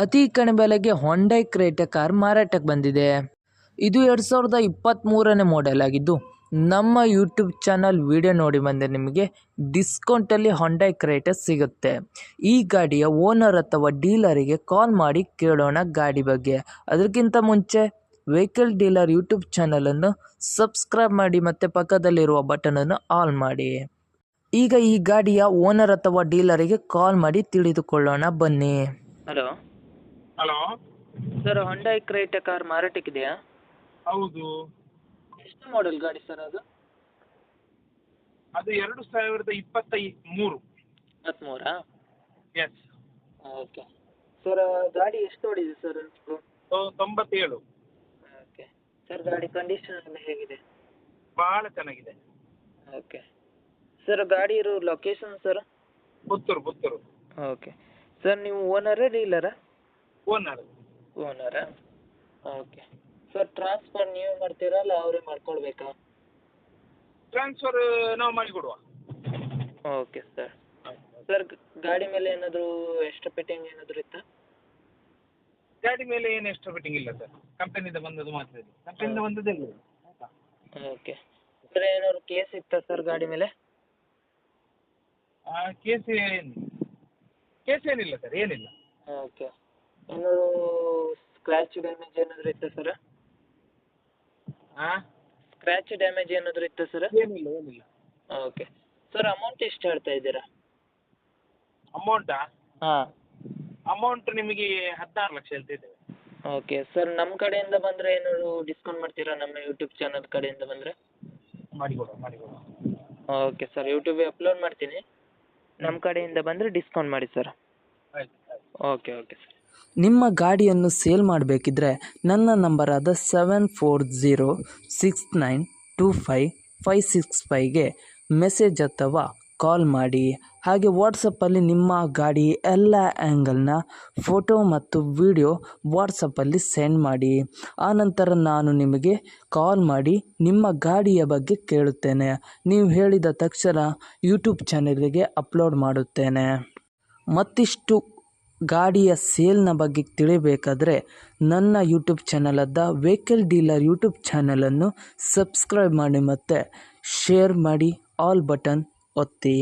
ಅತಿ ಕಡಿಮೆ ಬೆಲೆಗೆ ಹೊಂಡೈ ಕ್ರೇಟಾ ಕಾರ್ ಮಾರಾಟಕ್ಕೆ ಬಂದಿದೆ. ಇದು 2023ನೇ ಮಾಡೆಲ್ ಆಗಿದ್ದು, ನಮ್ಮ ಯೂಟ್ಯೂಬ್ ಚಾನಲ್ ವಿಡಿಯೋ ನೋಡಿ ಬಂದರೆ ನಿಮಗೆ ಡಿಸ್ಕೌಂಟಲ್ಲಿ ಹೊಂಡೈ ಕ್ರೇಟಾ ಸಿಗುತ್ತೆ. ಈ ಗಾಡಿಯ ಓನರ್ ಅಥವಾ ಡೀಲರಿಗೆ ಕಾಲ್ ಮಾಡಿ ಕೇಳೋಣ ಗಾಡಿ ಬಗ್ಗೆ. ಅದಕ್ಕಿಂತ ಮುಂಚೆ ವೆಹಿಕಲ್ ಡೀಲರ್ ಯೂಟ್ಯೂಬ್ ಚಾನಲನ್ನು ಸಬ್ಸ್ಕ್ರೈಬ್ ಮಾಡಿ ಮತ್ತು ಪಕ್ಕದಲ್ಲಿರುವ ಬಟನನ್ನು ಆಲ್ ಮಾಡಿ. ಈಗ ಈ ಗಾಡಿಯ ಓನರ್ ಅಥವಾ ಡೀಲರಿಗೆ ಕಾಲ್ ಮಾಡಿ ತಿಳಿದುಕೊಳ್ಳೋಣ ಬನ್ನಿ. Hello hello sir, Hyundai Creta car ಮಾರಾಟಕ್ಕಿದೆಯಾ? ಹೌದು. ಎಷ್ಟು ಮಾಡೆಲ್ ಗಾಡಿ ಸರ್ ಅದು? ಅದು 2023. 23? ಎಸ್. ಓಕೆ ಸರ್, ಗಾಡಿ ಎಷ್ಟು ಓಡಿದೆ ಸರ್? 97. ಓಕೆ ಸರ್, ಗಾಡಿ ಕಂಡೀಷನ್ ಎಲ್ಲ ಹೇಗಿದೆ? ಬಹಳ ಚೆನ್ನಾಗಿದೆ. ಓಕೆ ಸರ್, ಗಾಡಿ ಇರೋ location sir? Puttur. Okay sir, ನೀವು ಓನರಾ ಡೀಲರಾ? ಓನರ್. ಓನರಾ? ಓಕೆ ಸರ್, ಟ್ರಾನ್ಸ್ಫರ್ ನೀವು ಮಾಡ್ತೀರಾ ಅಲ್ಲ ಅವರೇ ಮಾಡ್ಕೊಳ್ಬೇಕಾ? ಟ್ರಾನ್ಸ್ಫರ್ ನಾವು ಮಾಡಿಕೊಡುವ. Okay sir. ಸರ್, ಗಾಡಿ ಮೇಲೆ ಏನಾದರೂ ಎಕ್ಸ್ಟ್ರಾ ಫಿಟ್ಟಿಂಗ್ ಏನಾದರೂ ಇತ್ತಾ? ಗಾಡಿ ಮೇಲೆ ಏನು ಎಕ್ಸ್ಟ್ರಾ ಫಿಟ್ಟಿಂಗ್ ಇಲ್ಲ ಸರ್, ಕಂಪನಿಯಿಂದ ಬಂದದ್ದು ಮಾತ್ರ ಇದೆ. ಕಂಪನಿಯಿಂದ ಬಂದದ್ದೇ ಇಲ್ಲ. ಓಕೆ ಸರ್, ಏನಾದ್ರು ಕೇಸ್ ಇತ್ತಾ ಸರ್ ಗಾಡಿ ಮೇಲೆ? ಕೇಸ್ ಏನಿಲ್ಲ ಸರ್, ಏನಿಲ್ಲ. ಓಕೆ, ಏನಾದ್ರು ಸ್ಕ್ರ್ಯಾಚ್ ಡ್ಯಾಮೇಜ್ ಏನಾದರೂ ಇತ್ತಾ ಸರ್? ಸ್ಕ್ರ್ಯಾಚ್ ಡ್ಯಾಮೇಜ್ ಏನಾದರೂ ಇತ್ತಾ ಸರ್? ಏನಿಲ್ಲ. ಓಕೆ ಸರ್, ಅಮೌಂಟ್ ಎಷ್ಟು ಹೇಳ್ತಾ ಇದ್ದೀರಾ? ಅಮೌಂಟಾ? ಹಾಂ, ಅಮೌಂಟ್ ನಿಮಗೆ 16 ಲಕ್ಷ ಹೇಳ್ತಿದ್ದೇವೆ. ಓಕೆ ಸರ್, ನಮ್ಮ ಕಡೆಯಿಂದ ಬಂದರೆ ಏನಾದ್ರು ಡಿಸ್ಕೌಂಟ್ ಮಾಡ್ತೀರಾ? ನಮ್ಮ ಯೂಟ್ಯೂಬ್ ಚಾನಲ್ ಕಡೆಯಿಂದ ಬಂದರೆ ಮಾಡಿಕೊಡುವ. ಓಕೆ ಸರ್, ಯೂಟ್ಯೂಬಿಗೆ ಅಪ್ಲೋಡ್ ಮಾಡ್ತೀನಿ. ನಮ್ಮ ಕಡೆಯಿಂದ ಬಂದರೆ ಡಿಸ್ಕೌಂಟ್ ಮಾಡಿ ಸರ್. ಆಯ್ತು. Okay sir. ನಿಮ್ಮ ಗಾಡಿಯನ್ನು ಸೇಲ್ ಮಾಡಬೇಕಿದ್ರೆ ನನ್ನ ನಂಬರಾದ 7406925565ಗೆ ಮೆಸೇಜ್ ಅಥವಾ ಕಾಲ್ ಮಾಡಿ. ಹಾಗೆ ವಾಟ್ಸಪ್ಪಲ್ಲಿ ನಿಮ್ಮ ಗಾಡಿ ಎಲ್ಲ ಆ್ಯಂಗಲ್ನ ಫೋಟೋ ಮತ್ತು ವಿಡಿಯೋ ವಾಟ್ಸಪ್ಪಲ್ಲಿ ಸೆಂಡ್ ಮಾಡಿ. ಆನಂತರ ನಾನು ನಿಮಗೆ ಕಾಲ್ ಮಾಡಿ ನಿಮ್ಮ ಗಾಡಿಯ ಬಗ್ಗೆ ಕೇಳುತ್ತೇನೆ. ನೀವು ಹೇಳಿದ ತಕ್ಷಣ ಯೂಟ್ಯೂಬ್ ಚಾನಲ್ಗೆ ಅಪ್ಲೋಡ್ ಮಾಡುತ್ತೇನೆ. ಮತ್ತಿಷ್ಟು ಗಾಡಿಯ ಸೇಲ್ನ ಬಗ್ಗೆ ತಿಳಿಬೇಕಾದ್ರೆ ನನ್ನ ಯೂಟ್ಯೂಬ್ ಚಾನಲಾದ ವೆಹಿಕಲ್ ಡೀಲರ್ ಯೂಟ್ಯೂಬ್ ಚಾನಲನ್ನು ಸಬ್ಸ್ಕ್ರೈಬ್ ಮಾಡಿ ಮತ್ತು ಶೇರ್ ಮಾಡಿ, ಆಲ್ ಬಟನ್ ಒತ್ತಿ.